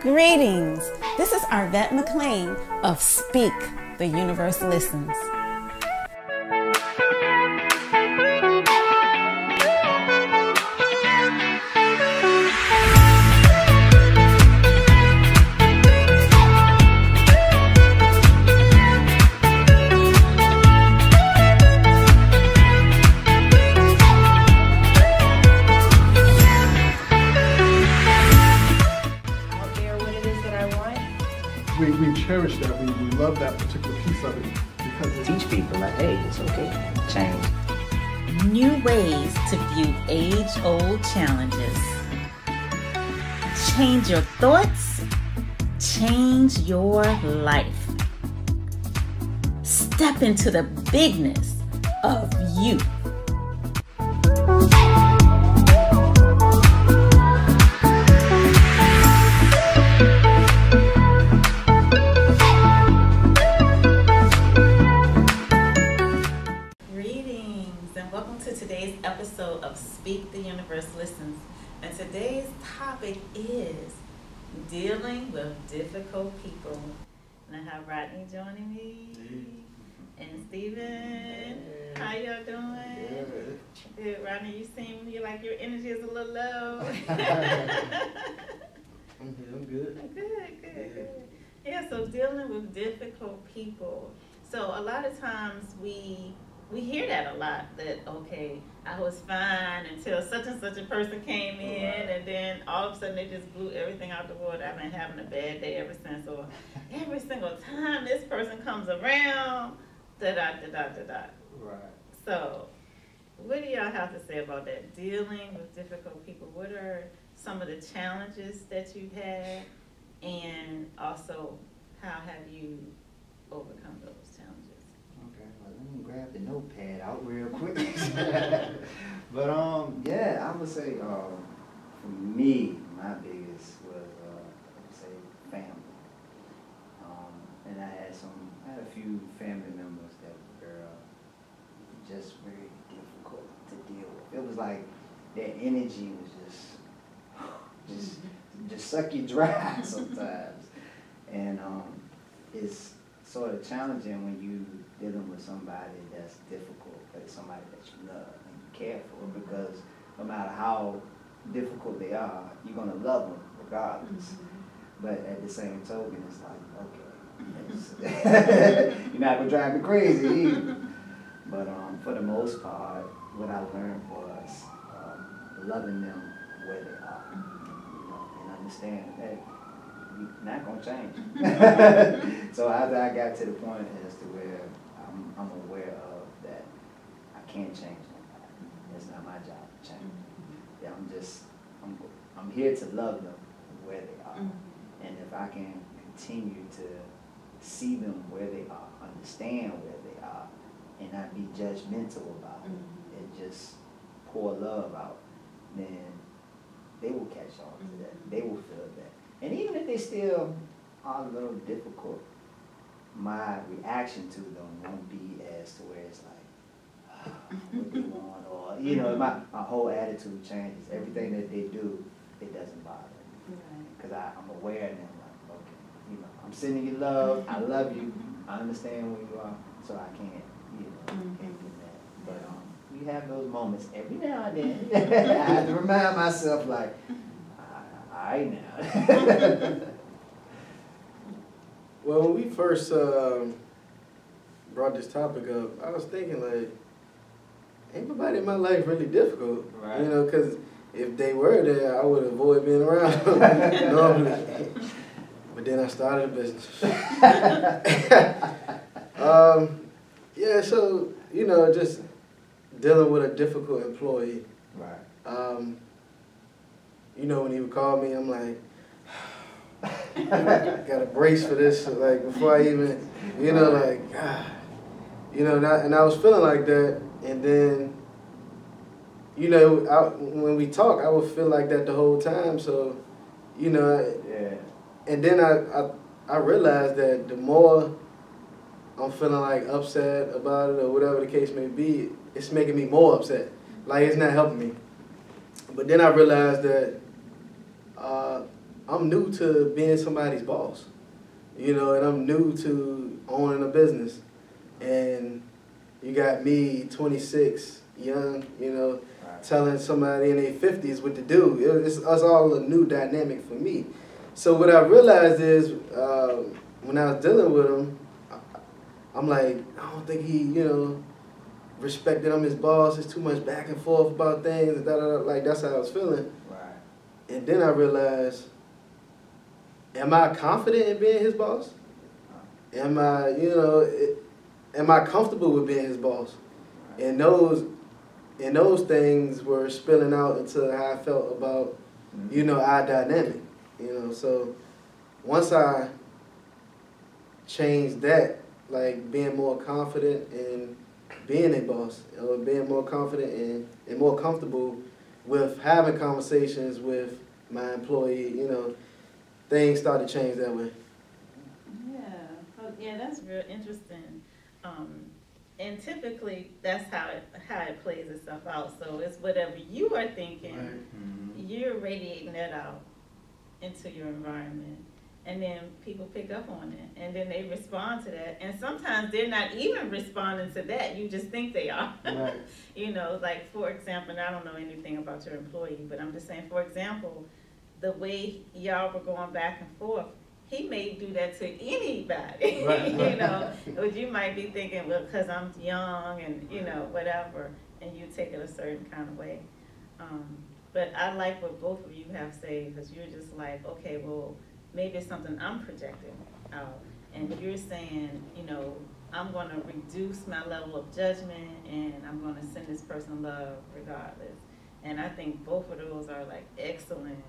Greetings. This is Arvette McLean of Speak, the Universe Listens. We cherish that. We love that particular piece of it because it teach people like, hey, it's okay, change. New ways to view age-old challenges. Change your thoughts, change your life. Step into the bigness of you. Today's episode of Speak, the Universe Listens, and today's topic is dealing with difficult people. And I have Rodney joining me and Steven. How y'all doing? Good. Rodney, you seem like your energy is a little low. I'm good. Good. Yeah, so dealing with difficult people. So a lot of times we hear that a lot, that, okay, I was fine until such and such a person came in, and then all of a sudden they just blew everything out the water. I've been having a bad day ever since, or every single time this person comes around, da-da-da-da-da-da. Right. So what do y'all have to say about that, dealing with difficult people? What are some of the challenges that you've had, and also how have you overcome those challenges? Okay, well, let me grab the notepad out real quick. But yeah, I would say for me, my biggest was I would say family. And I had a few family members that were just very difficult to deal with. It was like their energy was just suck you dry sometimes, and it's sort of challenging when you dealing with somebody that's difficult, but it's somebody that you love and you care for, because no matter how difficult they are, you're going to love them regardless. But at the same token, it's like, okay, you're not going to drive me crazy either. But for the most part, what I learned was loving them where they are, and understand that you're not going to change. So after I got to the point as to where I'm aware of that I can't change nobody. It's not my job to change. Yeah, I'm here to love them where they are. And if I can continue to see them where they are, understand where they are, and not be judgmental about it, and just pour love out, then they will catch on to that. They will feel that. And even if they still are a little difficult, my reaction to them won't be as to where it's like, what they want, or, my whole attitude changes. Everything that they do, it doesn't bother me. Because I'm aware of them, like, okay, I'm sending you love, I love you, I understand where you are, so I can't, can't do that. But you have those moments every now and then. I have to remind myself, like, all right now. Well, when we first brought this topic up, I was thinking, like, ain't nobody in my life really difficult, right? Because if they were there, I would avoid being around normally. But then I started a business. Yeah, so, just dealing with a difficult employee. Right. When he would call me, I'm like, got a brace for this, like, before I even, like, God. And I was feeling like that, and then, when we talk, I would feel like that the whole time, so, Yeah. And then I realized that the more I'm feeling like upset about it or whatever the case may be, it's making me more upset. Like, it's not helping me. But then I realized that I'm new to being somebody's boss, you know, and I'm new to owning a business. And you got me, 26, young, you know, telling somebody in their 50s what to do. It's all a new dynamic for me. So what I realized is when I was dealing with him, I'm like, I don't think he, you know, respected him his boss. It's too much back and forth about things. Like, that's how I was feeling. Right. And then I realized, am I confident in being his boss? Am I, you know, am I comfortable with being his boss? And those things were spilling out into how I felt about, you know, our dynamic. You know, so once I changed that, like being more confident in being a boss, or being more confident and more comfortable with having conversations with my employee, you know, things started to change that way. Yeah, oh, yeah, that's real interesting. And typically, that's how it plays itself out. So it's whatever you are thinking, Right. You're radiating that out into your environment. And then people pick up on it, and then they respond to that. And sometimes they're not even responding to that. You just think they are. Right. You know, like, for example, and I don't know anything about your employee, but I'm just saying, for example, the way y'all were going back and forth, he may do that to anybody. Right. You know, but you might be thinking, well, because I'm young and, you know, whatever, and you take it a certain kind of way. But I like what both of you have said, because you're just like, okay, well, maybe it's something I'm projecting out. And you're saying, you know, I'm going to reduce my level of judgment, and I'm going to send this person love regardless. And I think both of those are like excellent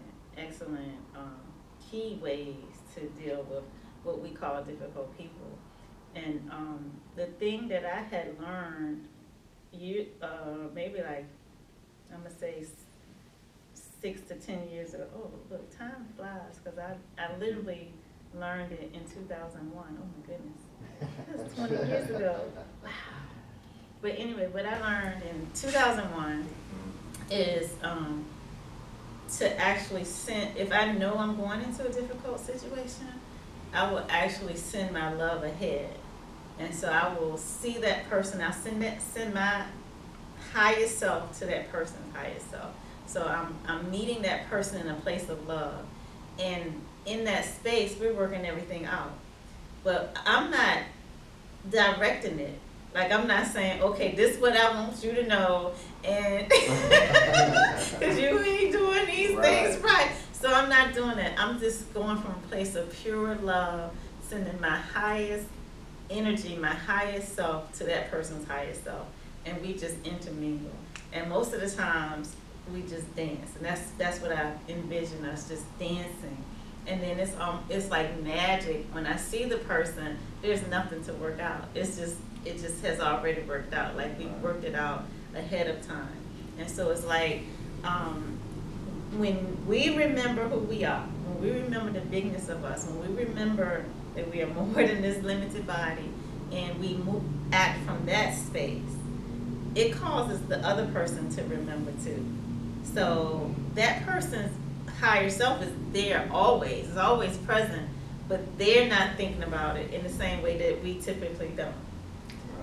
key ways to deal with what we call difficult people. And the thing that I had learned, maybe like, I'm going to say 6 to 10 years ago. Oh, look, time flies, because I literally learned it in 2001. Oh my goodness, that was 20 years ago. Wow. But anyway, what I learned in 2001 is to actually send, if I know I'm going into a difficult situation, I will actually send my love ahead. And so I will see that person, I'll send my highest self to that person's highest self. So I'm meeting that person in a place of love. And in that space, we're working everything out. But I'm not directing it. Like, I'm not saying, okay, this is what I want you to know, and because you ain't doing these things right. So I'm not doing that. I'm just going from a place of pure love, sending my highest energy, my highest self to that person's highest self. And we just intermingle. And most of the times, we just dance, and that's what I envision us, just dancing. And then it's like magic. When I see the person, there's nothing to work out. It just has already worked out. Like, we worked it out ahead of time. And so it's like when we remember who we are, when we remember the bigness of us, when we remember that we are more than this limited body, and we act from that space, it causes the other person to remember too. So that person's higher self is there always, is always present, but they're not thinking about it in the same way that we typically don't.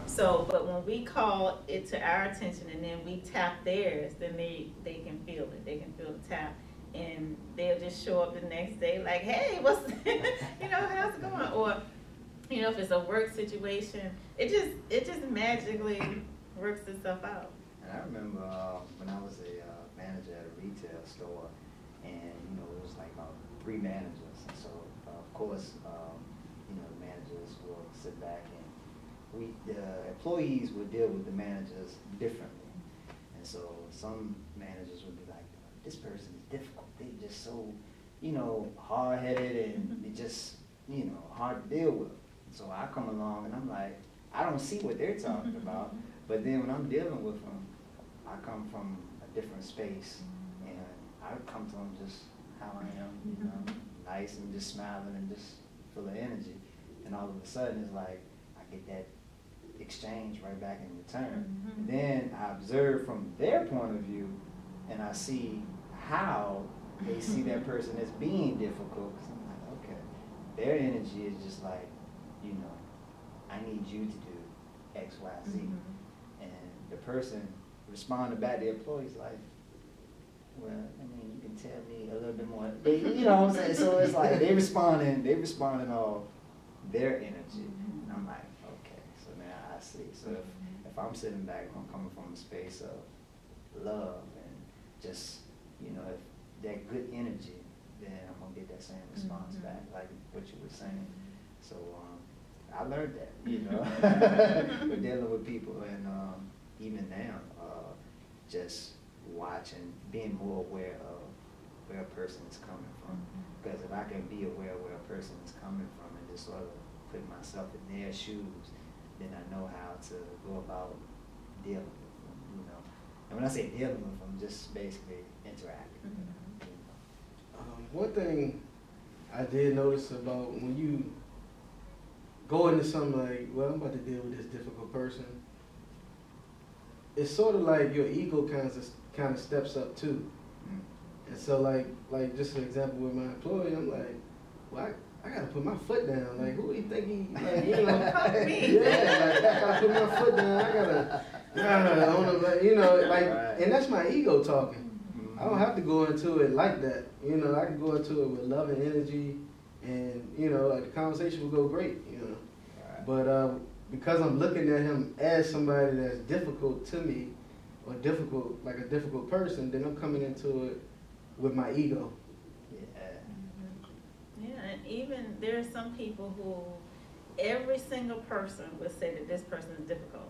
So, but when we call it to our attention and then we tap theirs, then they can feel it. They can feel the tap, and they'll just show up the next day like, hey, what's, you know, how's it going? Or, you know, if it's a work situation, it just magically works itself out. And I remember when I was a manager at a retail store, and you know, it was like about 3 managers, and so of course, you know, the managers will sit back, and the employees would deal with the managers differently. And so some managers would be like, this person is difficult. They're just so, you know, hard-headed, and they just, you know, hard to deal with. So I come along and I'm like, I don't see what they're talking about, but then when I'm dealing with them, I come from a different space, and I come to them just how I am, you know, nice and just smiling and just full of energy. And all of a sudden it's like, I get that exchange right back in return. And then I observe from their point of view, and I see how they see that person as being difficult. Cause I'm like, okay, their energy is just like, you know, I need you to do X, Y, Z. And the person responding back to the employees like, well, I mean, you can tell me a little bit more. They, you know what I'm saying? So it's like they responding off their energy. And I'm like, okay, so now I see. So if I'm sitting back, I'm coming from a space of love and just, you know, if that good energy, then I'm gonna get that same response back, like what you were saying. So I learned that, you know, with dealing with people, and even now, just watching, being more aware of where a person is coming from. Because if I can be aware of where a person is coming from and just sort of put myself in their shoes, then I know how to go about dealing with them, you know. And when I say dealing with them, just basically interacting with them. One thing I did notice about when you go into something like, well, I'm about to deal with this difficult person, it's sort of like your ego kind of steps up too. And so like just an example with my employee, I'm like, well, I gotta put my foot down. Like, who do you think he, like, you know, yeah, like, I gotta put my foot down. I gotta, you know, like, and that's my ego talking. I don't have to go into it like that. You know, I can go into it with love and energy, and, you know, like, the conversation will go great, you know. But because I'm looking at him as somebody that's difficult to me, or difficult, like a difficult person, then I'm coming into it with my ego. Yeah, and even there are some people who every single person would say that this person is difficult.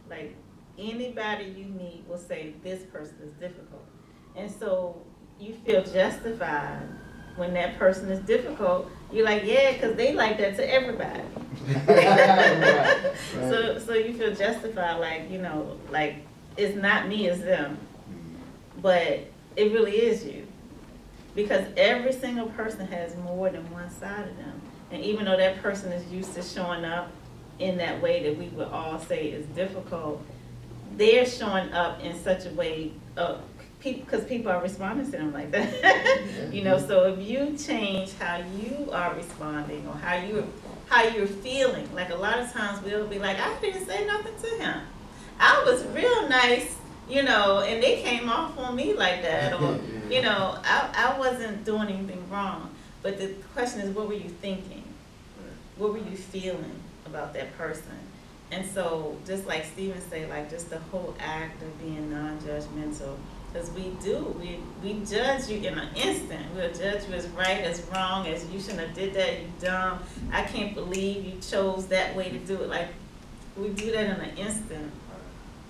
Like, anybody you meet will say this person is difficult. And so you feel justified when that person is difficult. You're like, yeah, because they like that to everybody. Right. So you feel justified, like, you know, like, it's not me, it's them. But it really is you. Because every single person has more than one side of them. And even though that person is used to showing up in that way that we would all say is difficult, they're showing up in such a way, because people are responding to them like that. You know, so if you change how you are responding or how you're feeling, like a lot of times we'll be like, I didn't say nothing to him. I was real nice, you know, and they came off on me like that, or, you know, I wasn't doing anything wrong. But the question is, what were you thinking? What were you feeling about that person? And so, just like Stephen said, like, just the whole act of being non-judgmental, because we judge you in an instant. We'll judge you as right, as wrong, as you shouldn't have did that, you dumb. I can't believe you chose that way to do it. Like, we do that in an instant.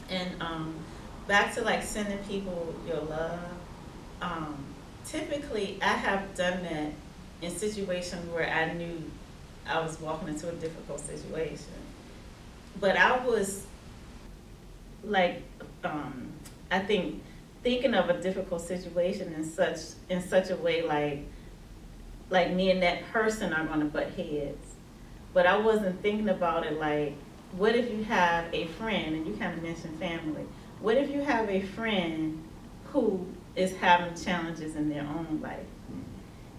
And back to like sending people your love, typically I have done that in situations where I knew I was walking into a difficult situation. But I was like, I think thinking of a difficult situation in such a way like me and that person are gonna butt heads. But I wasn't thinking about it like, what if you have a friend, and you kind of mentioned family, what if you have a friend who is having challenges in their own life,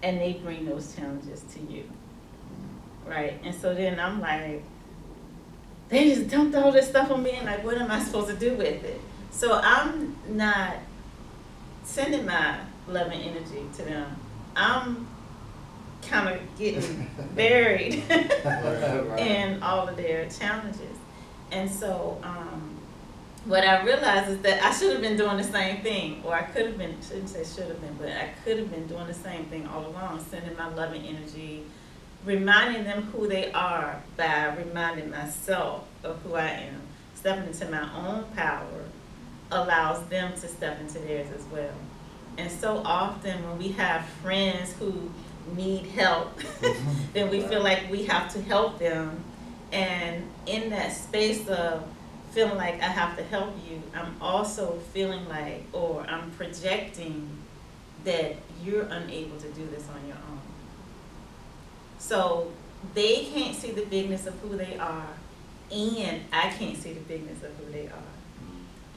and they bring those challenges to you, right? And so then I'm like, they just dumped all this stuff on me, and like, what am I supposed to do with it? So I'm not sending my love and energy to them. I'm kind of getting buried in all of their challenges. And so what I realized is that I should have been doing the same thing, or I could have been, shouldn't say should have been, but I could have been doing the same thing all along, sending my love and energy, reminding them who they are by reminding myself of who I am. Stepping into my own power allows them to step into theirs as well. And so often when we have friends who need help, then we feel like we have to help them. And in that space of feeling like I have to help you, I'm also feeling like, or I'm projecting that you're unable to do this on your own. So they can't see the bigness of who they are, and I can't see the bigness of who they are.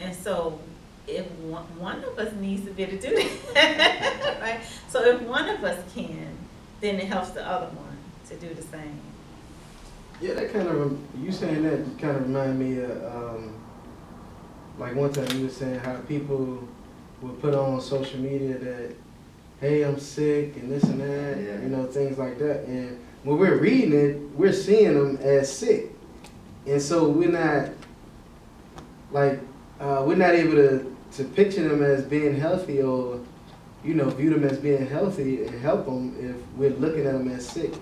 And so if one of us needs to be able to do that, right? So if one of us can, then it helps the other one to do the same. Yeah, that kind of, you saying that kind of remind me of, like one time you were saying how people would put on social media that, hey, I'm sick and this and that, Yeah. you know, things like that. And when we're reading it, we're seeing them as sick. And so we're not, like, we're not able to picture them as being healthy or, you know, view them as being healthy and help them if we're looking at them as sick.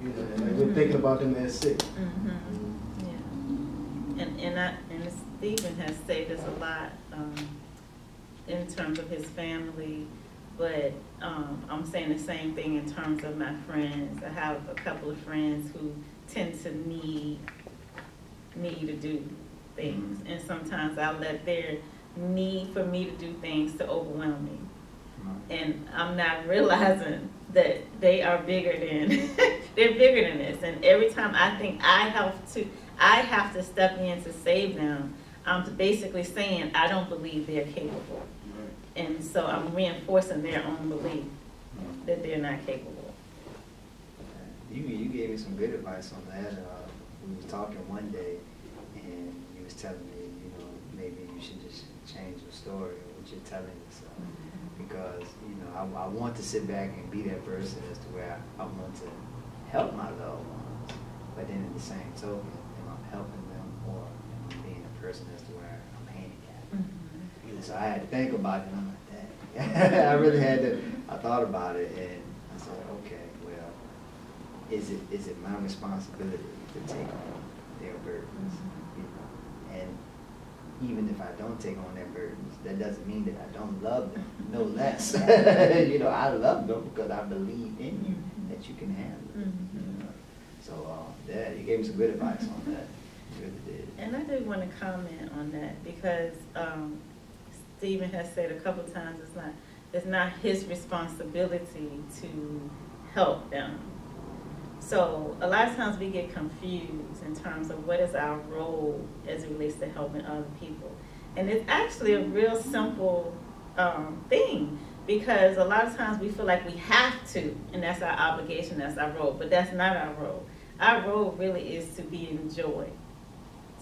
You know, like we're thinking about them as sick. Yeah. And Stephen has said this a lot in terms of his family, but I'm saying the same thing in terms of my friends. I have a couple of friends who tend to need to do things, and sometimes I'll let their need for me to do things to overwhelm me. And I'm not realizing that they are bigger than they're bigger than this. And every time I think I have to step in to save them, I'm basically saying I don't believe they're capable. And so I'm reinforcing their own belief that they're not capable. You gave me some good advice on that. We was talking one day, and you was telling me, you know, maybe you should just change the story of what you're telling yourself. Because, you know, I want to sit back and be that person as to where I want to help my loved ones. But then at the same token, am I helping them, or am I being a person as to where I'm handicapped? So I had to think about it, and I'm like, dang. I really had to, I thought about it, and I said, okay, well, is it my responsibility to take on their burdens? You know? And even if I don't take on their burdens, that doesn't mean that I don't love them, no less. You know, I love them because I believe in you, that you can handle it. You know? So, yeah, you gave me some good advice on that. You really did. And I do want to comment on that because Stephen has said a couple times it's not his responsibility to help them. So a lot of times we get confused in terms of what is our role as it relates to helping other people. And it's actually a real simple thing, because a lot of times we feel like we have to, and that's our obligation, that's our role, but that's not our role. Our role really is to be in joy,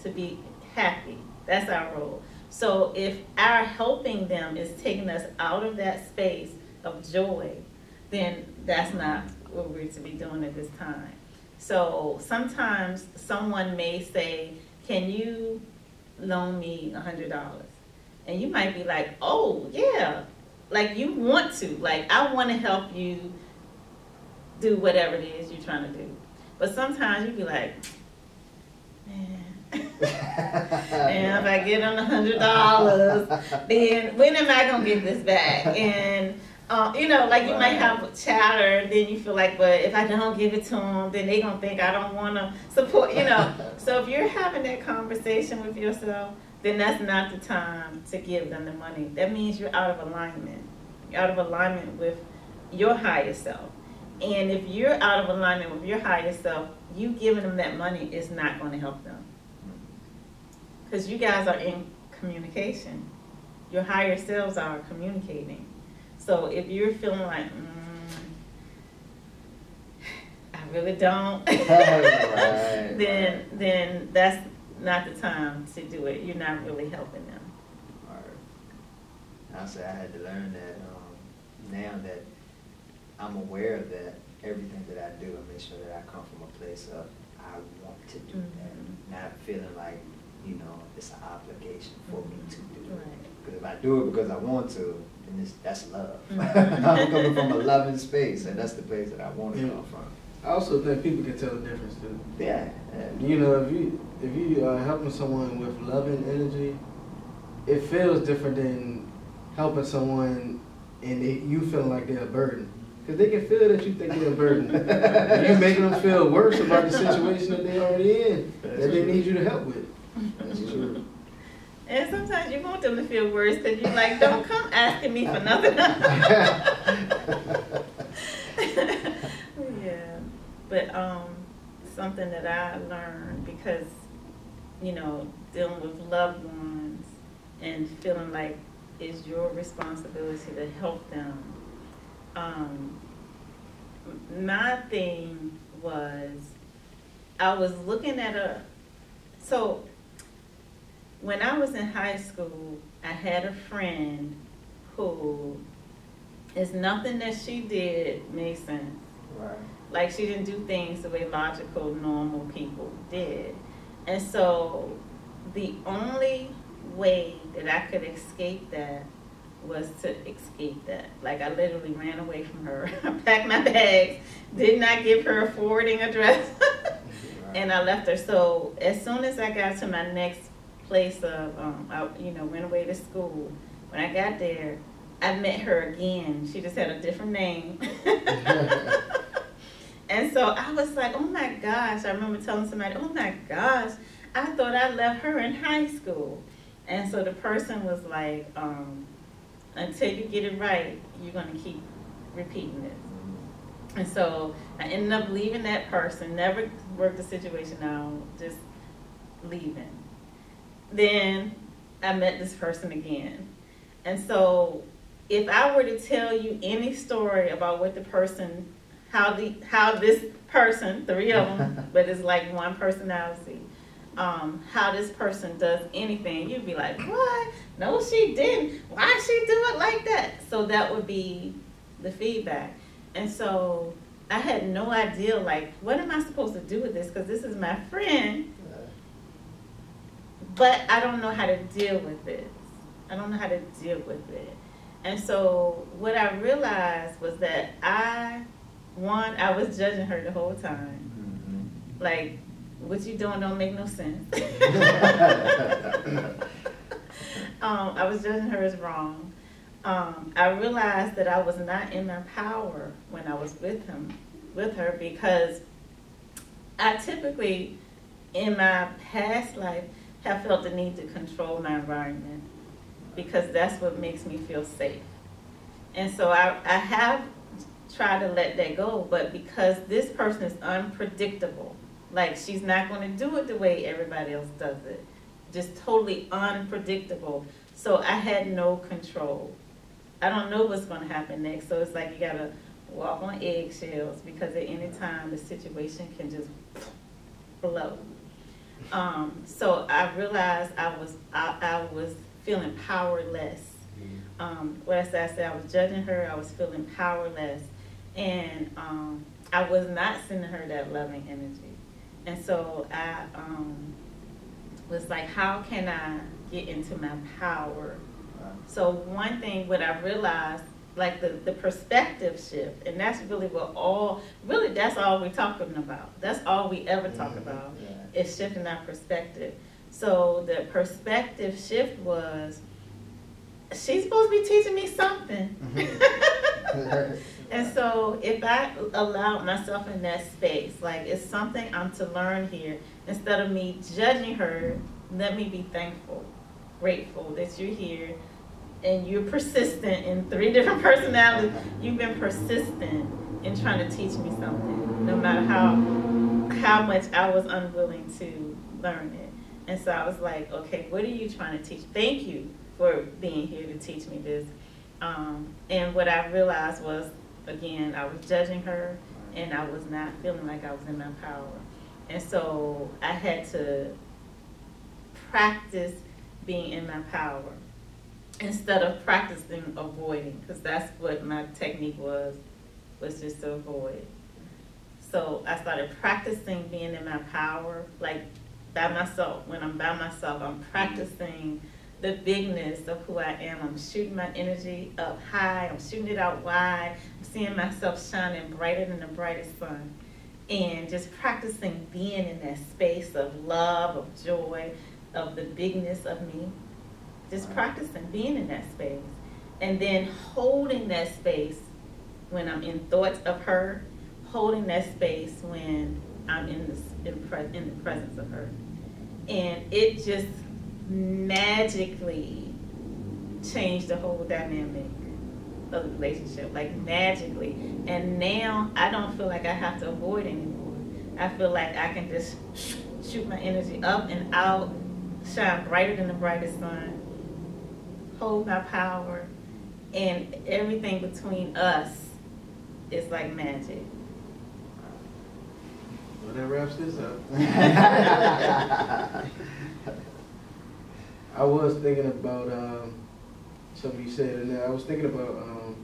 to be happy. That's our role. So if our helping them is taking us out of that space of joy, then that's not what we're to be doing at this time. So sometimes someone may say, can you loan me $100? And you might be like, oh yeah, like you want to, like I want to help you do whatever it is you're trying to do. But sometimes you be like, man, and if I get on $100, then when am I gonna get this back? And you know, like you might have chatter, then you feel like, but if I don't give it to them, then they gonna think I don't want to support, you know. So if you're having that conversation with yourself, then that's not the time to give them the money. That means you're out of alignment. You're out of alignment with your higher self. And if you're out of alignment with your higher self, you giving them that money is not going to help them. Because you guys are in communication. Your higher selves are communicating. So if you're feeling like, I really don't, then that's not the time to do it. You're not really helping them. All right. I say I had to learn that now that I'm aware of that, everything that I do, I make sure that I come from a place of I want to do that, not feeling like, you know, it's an obligation for me to do it. Because if I do it because I want to, then that's love. I'm coming from a loving space, and that's the place that I want to come from. I also think people can tell the difference too. Yeah. You know, if you are helping someone with loving energy, it feels different than helping someone and you feeling like they're a burden. Because they can feel that you think they're a burden. You're making them feel worse about the situation that they're already in, that they need you to help with. That's true. And sometimes you want them to feel worse because you're like, don't come asking me for nothing. Yeah. But something that I learned, because, you know, dealing with loved ones and feeling like is your responsibility to help them. My thing was, I was looking at so when I was in high school, I had a friend who is nothing that she did made sense. Right. Like, she didn't do things the way logical, normal people did. And so the only way that I could escape that was to escape that. Like, I literally ran away from her. I packed my bags, did not give her a forwarding address, and I left her. So as soon as I got to my next place of, I, went away to school, when I got there, I met her again. She just had a different name. And so I was like, oh my gosh. I remember telling somebody, oh my gosh, I thought I left her in high school. And so the person was like, until you get it right, you're going to keep repeating this. And so I ended up leaving that person, never worked the situation out, just leaving. Then I met this person again. And so if I were to tell you any story about what the person, how this person, 3 of them, but it's like one personality, how this person does anything, you'd be like, what? No, she didn't. Why she do it like that? So that would be the feedback. And so I had no idea, like, what am I supposed to do with this? Because this is my friend, but I don't know how to deal with this. I don't know how to deal with it. And so what I realized was that I was judging her the whole time. Mm-hmm. Like, what you doing don't make no sense. I was judging her as wrong. I realized that I was not in my power when I was with her, because I typically, in my past life, have felt the need to control my environment, because that's what makes me feel safe. And so I have tried to let that go, but because this person is unpredictable, like, she's not going to do it the way everybody else does it, just totally unpredictable. So I had no control. I don't know what's going to happen next. So it's like you got to walk on eggshells, because at any time the situation can just blow. So I realized I was feeling powerless. What I said, I was judging her. I was feeling powerless, and I was not sending her that loving energy. And so I was like, how can I get into my power? So one thing, what I realized, like the perspective shift, and that's really that's all we're talking about. That's all we ever talk about, is shifting our perspective. So the perspective shift was, she's supposed to be teaching me something. And so if I allowed myself in that space, like, it's something I'm to learn here, instead of me judging her, let me be thankful, grateful that you're here, and you're persistent in 3 different personalities. You've been persistent in trying to teach me something, no matter how much I was unwilling to learn it. And so I was like, okay, what are you trying to teach? Thank you for being here to teach me this. And what I realized was, again, I was judging her, and I was not feeling like I was in my power. And so I had to practice being in my power instead of practicing avoiding, because that's what my technique was just to avoid. So I started practicing being in my power, like, by myself. When I'm by myself, I'm practicing the bigness of who I am. I'm shooting my energy up high. I'm shooting it out wide. I'm seeing myself shining brighter than the brightest sun. And just practicing being in that space of love, of joy, of the bigness of me. Just practicing being in that space. And then holding that space when I'm in thoughts of her, holding that space when I'm in the presence of her. And it just magically changed the whole dynamic of the relationship, like, magically. And now I don't feel like I have to avoid anymore. I feel like I can just shoot my energy up and out, shine brighter than the brightest sun, hold my power, and everything between us is like magic. Well, that wraps this up. I was thinking about something you said, and I was thinking about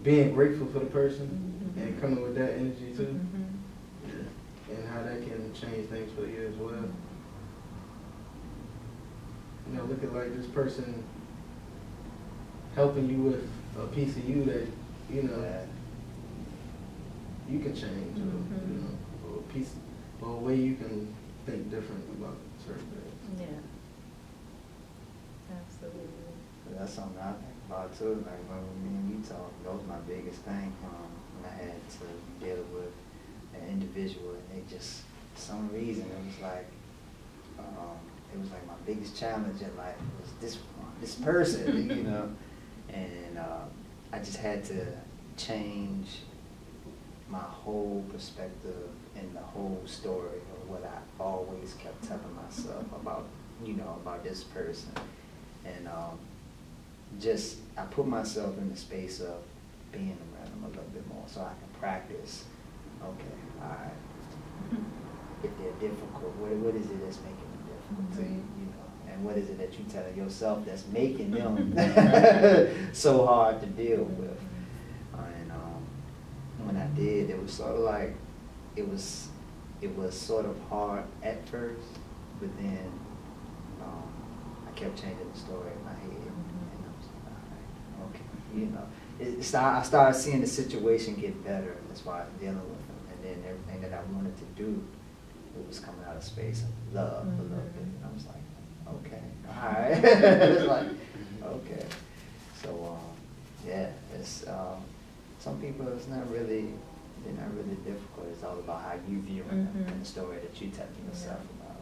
being grateful for the person and coming with that energy too, and how that can change things for you as well. You know, look at like this person helping you with a piece of you that, you know, you can change, or, you know, or a piece, or a way you can think different about certain things. Yeah. Absolutely. That's something I think about too. Like when me and you talk, that was my biggest thing when I had to deal with an individual, and they just, for some reason, it was like my biggest challenge in life was this person, you know, and I just had to change my whole perspective and the whole story of what I always kept telling myself about, you know, about this person. And I put myself in the space of being around them a little bit more so I can practice. Okay, all right. If they're difficult, what is it that's making them difficult to you, you know? And what is it that you telling yourself that's making them so hard to deal with? And when I did, it was sort of like, it was sort of hard at first, but then I kept changing the story in my head, and I was like, all right, okay, you know. I started seeing the situation get better as far as dealing with them, and then everything that I wanted to do, it was coming out of space of love a little bit, and I was like, okay, all right. It's like, okay. So, yeah, it's, some people, they're not really difficult. It's all about how you view them and the story that you tell yourself about.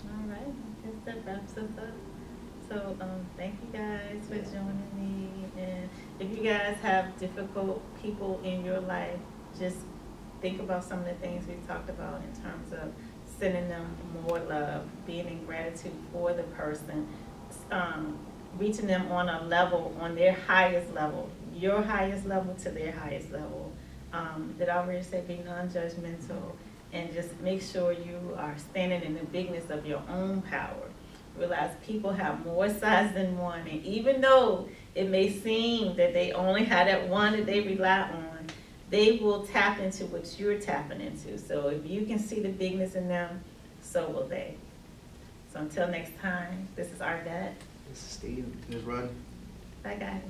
All right, I guess that wraps us up. So thank you guys for joining me. And if you guys have difficult people in your life, just think about some of the things we talked about in terms of sending them more love, being in gratitude for the person, reaching them on a level, on their highest level, your highest level to their highest level. Did I already say be non-judgmental? And just make sure you are standing in the bigness of your own power. Realize people have more sides than one, and even though it may seem that they only have that one that they rely on, they will tap into what you're tapping into. So if you can see the bigness in them, so will they. So until next time, this is Arnett. This is Steve. This is Rodney. Bye, guys.